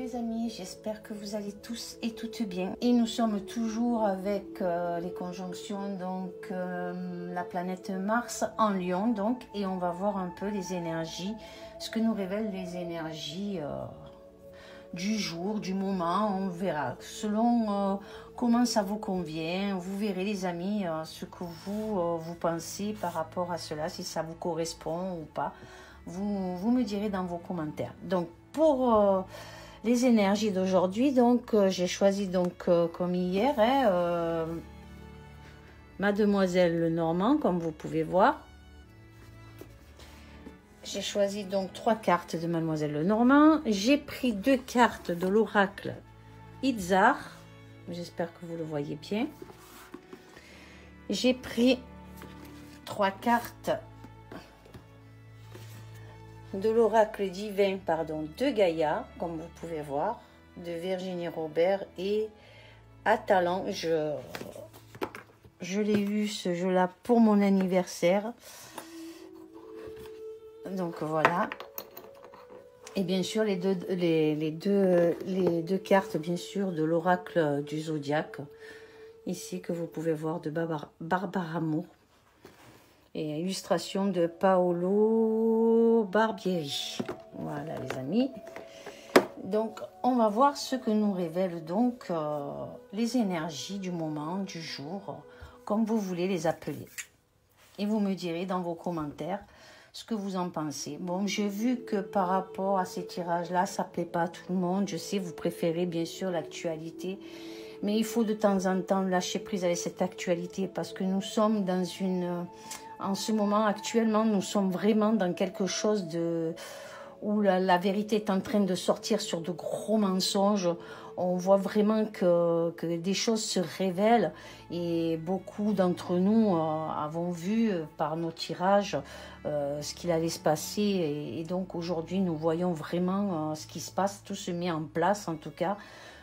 les amis, j'espère que vous allez tous et toutes bien. Et nous sommes toujours avec les conjonctions, donc la planète Mars en Lion, donc, et on va voir un peu les énergies, ce que nous révèlent les énergies du jour, du moment. On verra selon comment ça vous convient. Vous verrez les amis ce que vous pensez par rapport à cela, si ça vous correspond ou pas. Vous me direz dans vos commentaires. Donc pour les énergies d'aujourd'hui, donc j'ai choisi donc comme hier Mademoiselle Lenormand, comme vous pouvez voir. J'ai choisi donc 3 cartes de Mademoiselle Lenormand. J'ai pris 2 cartes de l'oracle Itzar. J'espère que vous le voyez bien. J'ai pris 3 cartes de l'oracle divin, de Gaïa, comme vous pouvez voir, de Virginie Robert et Atalan. Je l'ai eu ce jeu-là pour mon anniversaire. Donc voilà. Et bien sûr les deux cartes bien sûr de l'oracle du zodiaque ici que vous pouvez voir de Barbara Moore et illustration de Paolo Barbieri. Voilà les amis. Donc on va voir ce que nous révèlent donc les énergies du moment, du jour, comme vous voulez les appeler. Et vous me direz dans vos commentaires ce que vous en pensez. Bon, j'ai vu que par rapport à ces tirages-là, ça ne plaît pas à tout le monde. Je sais, vous préférez bien sûr l'actualité. Mais il faut de temps en temps lâcher prise avec cette actualité parce que nous sommes dans une... En ce moment, actuellement, nous sommes vraiment dans quelque chose de... où la vérité est en train de sortir sur de gros mensonges. On voit vraiment que des choses se révèlent et beaucoup d'entre nous avons vu par nos tirages ce qu'il allait se passer et donc aujourd'hui nous voyons vraiment ce qui se passe, tout se met en place en tout cas.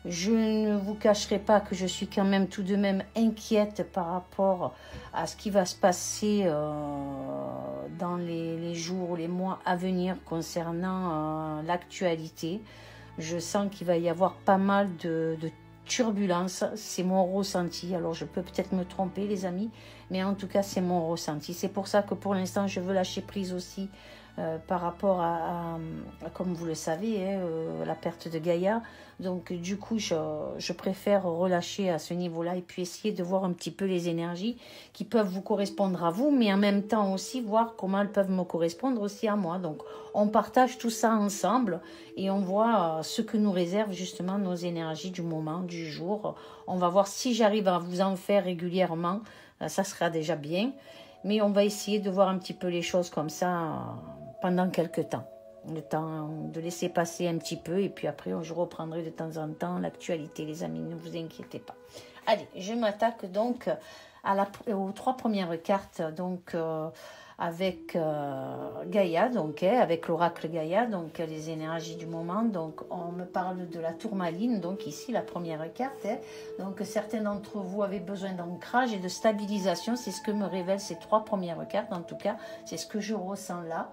Je ne vous cacherai pas que je suis quand même tout de même inquiète par rapport à ce qui va se passer dans les jours ou les mois à venir concernant l'actualité. Je sens qu'il va y avoir pas mal de turbulences. C'est mon ressenti. Alors, je peux peut-être me tromper, les amis. Mais en tout cas, c'est mon ressenti. C'est pour ça que pour l'instant, je veux lâcher prise aussi par rapport à comme vous le savez, la perte de Gaïa. Donc, du coup, je préfère relâcher à ce niveau-là et puis essayer de voir un petit peu les énergies qui peuvent vous correspondre à vous, mais en même temps aussi voir comment elles peuvent me correspondre aussi à moi. Donc, on partage tout ça ensemble et on voit ce que nous réservent justement nos énergies du moment, du jour. On va voir si j'arrive à vous en faire régulièrement. Ça sera déjà bien. Mais on va essayer de voir un petit peu les choses comme ça pendant quelques temps. Le temps de laisser passer un petit peu et puis après je reprendrai de temps en temps l'actualité, les amis, ne vous inquiétez pas. Allez, je m'attaque donc aux 3 premières cartes donc avec Gaïa, donc avec l'oracle Gaïa, donc les énergies du moment. Donc on me parle de la tourmaline, donc ici la première carte. Donc certains d'entre vous avaient besoin d'ancrage et de stabilisation, c'est ce que me révèlent ces 3 premières cartes. En tout cas, c'est ce que je ressens là.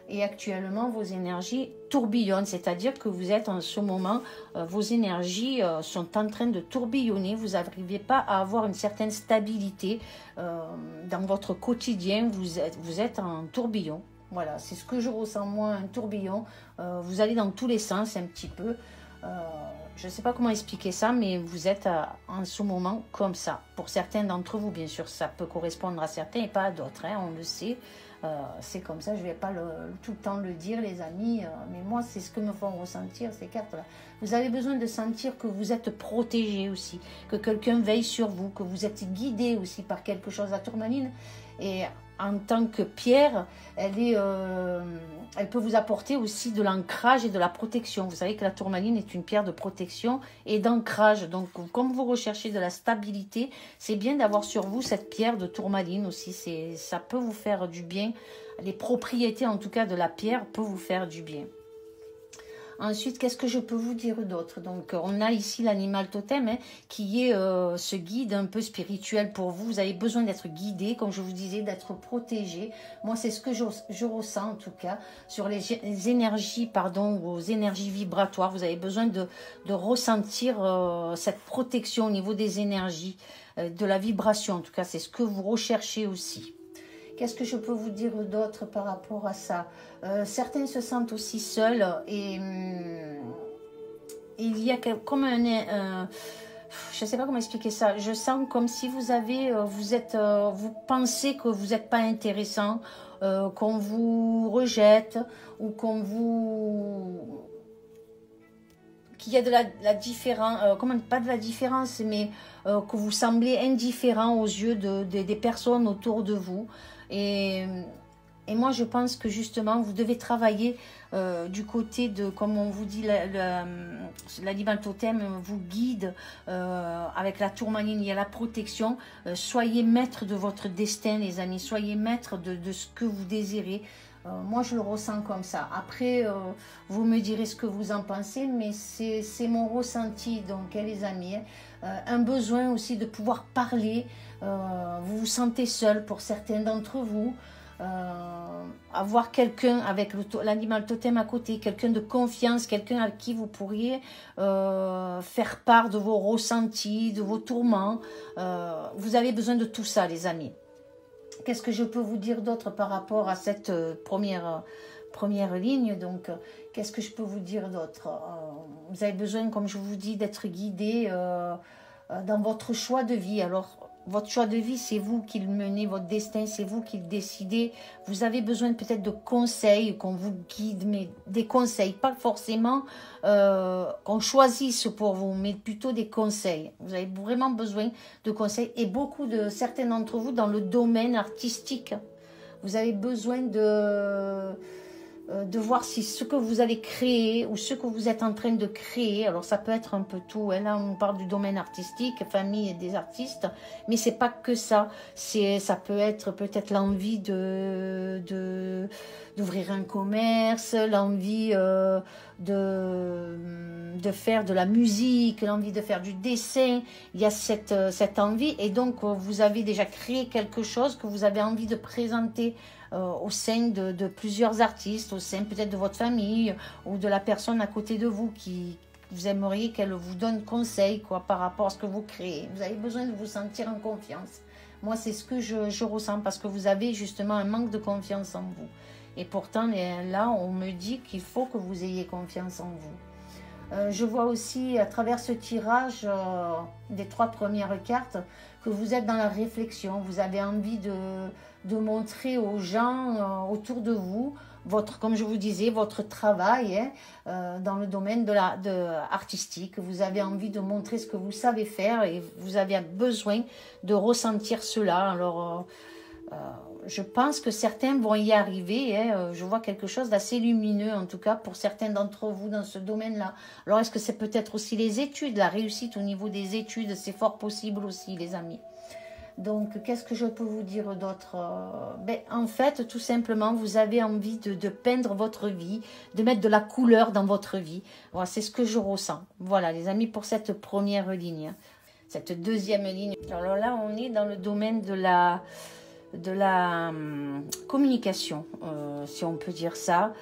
Et actuellement, vos énergies tourbillonnent, c'est-à-dire que vous êtes en ce moment, vos énergies sont en train de tourbillonner, vous n'arrivez pas à avoir une certaine stabilité dans votre quotidien, vous êtes en tourbillon. Voilà, c'est ce que je ressens moi, un tourbillon. Vous allez dans tous les sens un petit peu. Je ne sais pas comment expliquer ça, mais vous êtes en ce moment comme ça. Pour certains d'entre vous, bien sûr, ça peut correspondre à certains et pas à d'autres, on le sait. C'est comme ça, je ne vais pas tout le temps le dire, les amis, mais moi, c'est ce que me font ressentir ces cartes-là. Vous avez besoin de sentir que vous êtes protégé aussi, que quelqu'un veille sur vous, que vous êtes guidé aussi par quelque chose. La tourmaline, et en tant que pierre, elle peut vous apporter aussi de l'ancrage et de la protection. Vous savez que la tourmaline est une pierre de protection et d'ancrage. Donc, comme vous recherchez de la stabilité, c'est bien d'avoir sur vous cette pierre de tourmaline aussi. Ça peut vous faire du bien. Les propriétés, en tout cas, de la pierre peuvent vous faire du bien. Ensuite, qu'est-ce que je peux vous dire d'autre? Donc, on a ici l'animal totem hein, qui est ce guide un peu spirituel pour vous. Vous avez besoin d'être guidé, comme je vous disais, d'être protégé. Moi, c'est ce que je ressens en tout cas sur les énergies, pardon, aux énergies vibratoires. Vous avez besoin de ressentir cette protection au niveau des énergies, de la vibration. En tout cas, c'est ce que vous recherchez aussi. Qu'est-ce que je peux vous dire d'autre par rapport à ça? Certains se sentent aussi seuls et il y a comme je ne sais pas comment expliquer ça. Je sens comme si vous avez, vous pensez que vous n'êtes pas intéressant, qu'on vous rejette ou qu'il y a de la différence, pas de la différence, mais que vous semblez indifférent aux yeux des personnes autour de vous. Et moi, je pense que justement, vous devez travailler du côté de, comme on vous dit, l'animal totem vous guide avec la tourmaline, il y a la protection. Soyez maître de votre destin, les amis. Soyez maître de ce que vous désirez. Moi, je le ressens comme ça. Après, vous me direz ce que vous en pensez, mais c'est mon ressenti, donc, les amis. Un besoin aussi de pouvoir parler. Vous vous sentez seul pour certains d'entre vous. Avoir quelqu'un avec l'animal totem à côté, quelqu'un de confiance, quelqu'un à qui vous pourriez faire part de vos ressentis, de vos tourments. Vous avez besoin de tout ça, les amis. Qu'est-ce que je peux vous dire d'autre par rapport à cette première ligne? Donc, qu'est-ce que je peux vous dire d'autre? Vous avez besoin, comme je vous dis, d'être guidé dans votre choix de vie. Alors, votre choix de vie, c'est vous qui le menez, votre destin, c'est vous qui le décidez. Vous avez besoin peut-être de conseils, qu'on vous guide, mais des conseils, pas forcément qu'on choisisse pour vous, mais plutôt des conseils. Vous avez vraiment besoin de conseils et certains d'entre vous dans le domaine artistique. Vous avez besoin de voir si ce que vous allez créer ou ce que vous êtes en train de créer, alors ça peut être un peu tout, hein, là on parle du domaine artistique, famille et des artistes, mais c'est pas que ça, ça peut être peut-être l'envie d'ouvrir un commerce, l'envie de faire de la musique, l'envie de faire du dessin, il y a cette envie et donc vous avez déjà créé quelque chose que vous avez envie de présenter au sein de plusieurs artistes, au sein peut-être de votre famille ou de la personne à côté de vous qui vous aimeriez qu'elle vous donne conseil par rapport à ce que vous créez. Vous avez besoin de vous sentir en confiance. Moi, c'est ce que je ressens parce que vous avez justement un manque de confiance en vous. Et pourtant, là, on me dit qu'il faut que vous ayez confiance en vous. Je vois aussi à travers ce tirage des 3 premières cartes que vous êtes dans la réflexion. Vous avez envie de montrer aux gens autour de vous, comme je vous disais, votre travail dans le domaine artistique. Vous avez envie de montrer ce que vous savez faire et vous avez besoin de ressentir cela. Alors, je pense que certains vont y arriver. Je vois quelque chose d'assez lumineux, en tout cas, pour certains d'entre vous dans ce domaine-là. Alors, est-ce que c'est peut-être aussi les études, la réussite au niveau des études? C'est fort possible aussi, les amis. Donc, qu'est-ce que je peux vous dire d'autre? En fait, tout simplement, vous avez envie de peindre votre vie, de mettre de la couleur dans votre vie. Voilà, c'est ce que je ressens. Voilà, les amis, pour cette première ligne. Cette deuxième ligne. Alors là, on est dans le domaine de la communication, si on peut dire ça.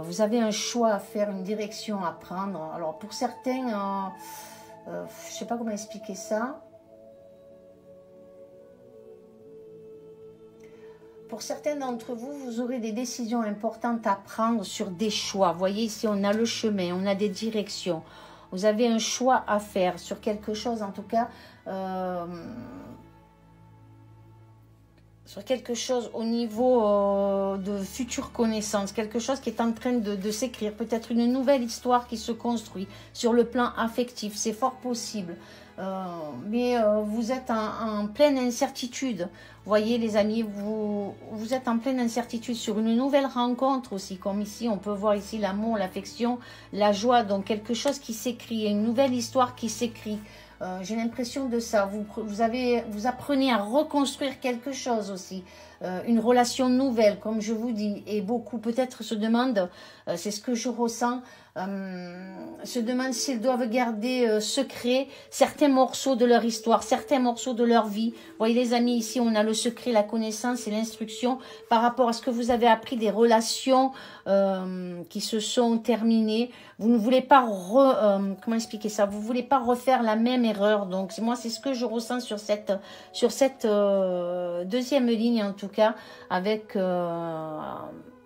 Vous avez un choix à faire, une direction à prendre. Alors, pour certains, je ne sais pas comment expliquer ça. Pour certains d'entre vous, vous aurez des décisions importantes à prendre sur des choix. Vous voyez, ici, on a le chemin, on a des directions. Vous avez un choix à faire sur quelque chose, en tout cas, sur quelque chose au niveau de futures connaissances, quelque chose qui est en train de s'écrire, peut-être une nouvelle histoire qui se construit sur le plan affectif, c'est fort possible. Mais vous êtes en pleine incertitude. Vous voyez les amis, vous êtes en pleine incertitude sur une nouvelle rencontre aussi, comme ici, on peut voir ici l'amour, l'affection, la joie, donc quelque chose qui s'écrit, une nouvelle histoire qui s'écrit. J'ai l'impression de ça, vous apprenez à reconstruire quelque chose aussi, une relation nouvelle, comme je vous dis, et beaucoup peut-être se demandent, c'est ce que je ressens, se demandent s'ils doivent garder secret certains morceaux de leur histoire, certains morceaux de leur vie. Vous voyez les amis, ici on a le secret, la connaissance et l'instruction par rapport à ce que vous avez appris des relations qui se sont terminées. Vous ne voulez pas, comment expliquer ça, vous ne voulez pas refaire la même erreur. Donc moi c'est ce que je ressens sur cette deuxième ligne en tout cas avec...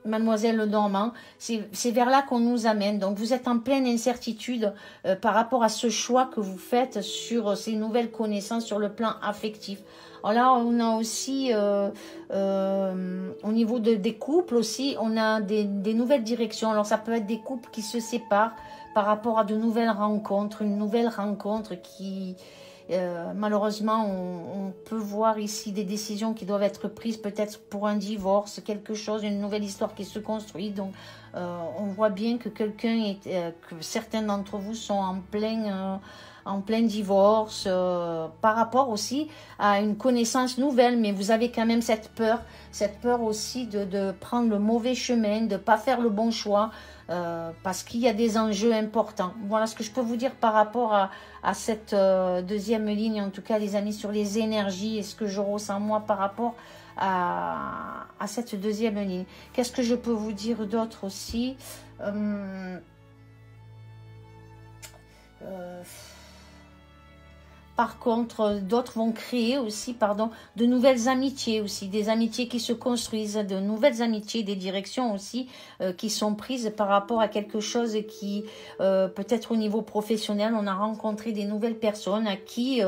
Mademoiselle Lenormand, c'est vers là qu'on nous amène. Donc, vous êtes en pleine incertitude par rapport à ce choix que vous faites sur ces nouvelles connaissances sur le plan affectif. Alors là, on a aussi, au niveau des couples aussi, on a des nouvelles directions. Alors, ça peut être des couples qui se séparent par rapport à de nouvelles rencontres, une nouvelle rencontre qui... malheureusement, on peut voir ici des décisions qui doivent être prises peut-être pour un divorce, quelque chose, une nouvelle histoire qui se construit. Donc, on voit bien que que certains d'entre vous sont en plein divorce, par rapport aussi à une connaissance nouvelle, mais vous avez quand même cette peur aussi de prendre le mauvais chemin, de ne pas faire le bon choix, parce qu'il y a des enjeux importants. Voilà ce que je peux vous dire par rapport à cette deuxième ligne, en tout cas les amis, sur les énergies et ce que je ressens moi par rapport à cette deuxième ligne. Qu'est-ce que je peux vous dire d'autre aussi? Par contre, d'autres vont créer aussi, de nouvelles amitiés aussi, des amitiés qui se construisent, de nouvelles amitiés, des directions aussi qui sont prises par rapport à quelque chose qui, peut-être au niveau professionnel, on a rencontré des nouvelles personnes à qui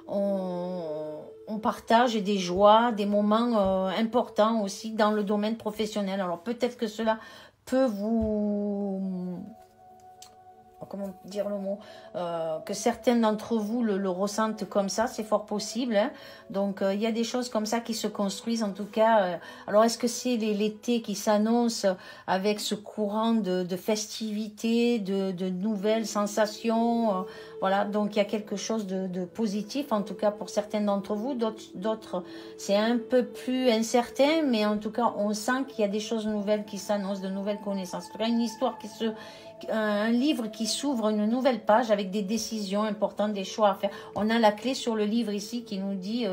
on partage des joies, des moments importants aussi dans le domaine professionnel. Alors peut-être que cela peut vous... comment dire le mot, que certains d'entre vous le ressentent comme ça, c'est fort possible. Hein. Donc, il y a des choses comme ça qui se construisent, en tout cas. Alors, est-ce que c'est l'été qui s'annonce avec ce courant de festivités, de nouvelles sensations voilà, donc il y a quelque chose de positif, en tout cas pour certains d'entre vous. D'autres, c'est un peu plus incertain, mais en tout cas, on sent qu'il y a des choses nouvelles qui s'annoncent, de nouvelles connaissances. En tout cas, une histoire un livre qui s'ouvre, une nouvelle page avec des décisions importantes, des choix à faire. On a la clé sur le livre ici qui nous dit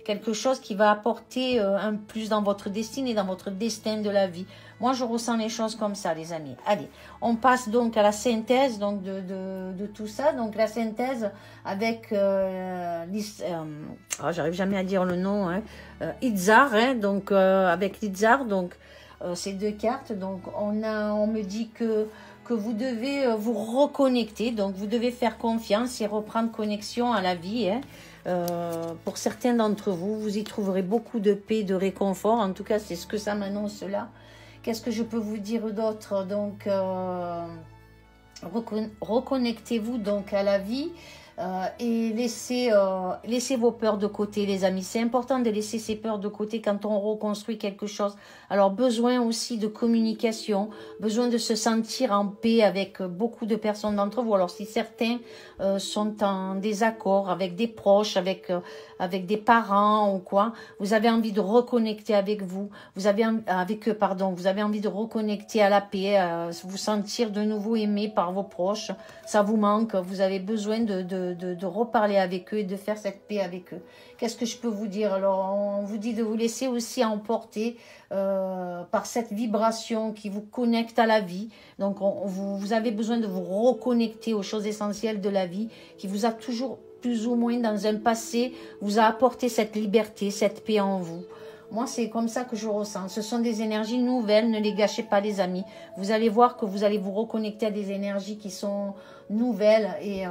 quelque chose qui va apporter un plus dans votre destinée, dans votre destin de la vie. Moi, je ressens les choses comme ça, les amis. Allez, on passe donc à la synthèse donc de tout ça. Donc, la synthèse avec, j'arrive jamais à dire le nom, hein, Itzar, hein, donc avec l'Itzar, donc ces deux cartes. Donc, on me dit que vous devez vous reconnecter, donc vous devez faire confiance et reprendre connexion à la vie. Hein. Pour certains d'entre vous, vous y trouverez beaucoup de paix, de réconfort. En tout cas, c'est ce que ça m'annonce là. Qu'est-ce que je peux vous dire d'autre? Donc, reconnectez-vous donc à la vie. Et laissez vos peurs de côté, les amis. C'est important de laisser ces peurs de côté quand on reconstruit quelque chose. Alors, besoin aussi de communication, besoin de se sentir en paix avec beaucoup de personnes d'entre vous. Alors, si certains sont en désaccord avec des proches, avec des parents ou quoi, vous avez envie de reconnecter avec vous, avec eux, pardon, vous avez envie de reconnecter à la paix, vous sentir de nouveau aimé par vos proches, ça vous manque, vous avez besoin de reparler avec eux et de faire cette paix avec eux. Qu'est-ce que je peux vous dire? Alors, on vous dit de vous laisser aussi emporter par cette vibration qui vous connecte à la vie. Donc, vous avez besoin de vous reconnecter aux choses essentielles de la vie qui vous a toujours plus ou moins dans un passé, vous a apporté cette liberté, cette paix en vous. Moi, c'est comme ça que je ressens. Ce sont des énergies nouvelles, ne les gâchez pas, les amis. Vous allez voir que vous allez vous reconnecter à des énergies qui sont nouvelles et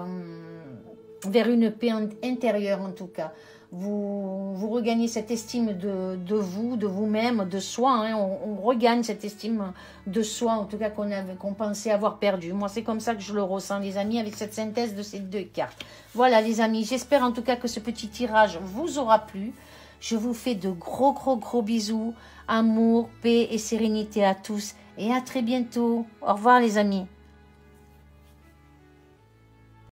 vers une paix intérieure en tout cas. Vous regagnez cette estime de vous, de vous-même, de soi. Hein. On regagne cette estime de soi, en tout cas qu'on pensait avoir perdu. Moi, c'est comme ça que je le ressens, les amis, avec cette synthèse de ces deux cartes. Voilà, les amis. J'espère en tout cas que ce petit tirage vous aura plu. Je vous fais de gros bisous. Amour, paix et sérénité à tous. Et à très bientôt. Au revoir, les amis.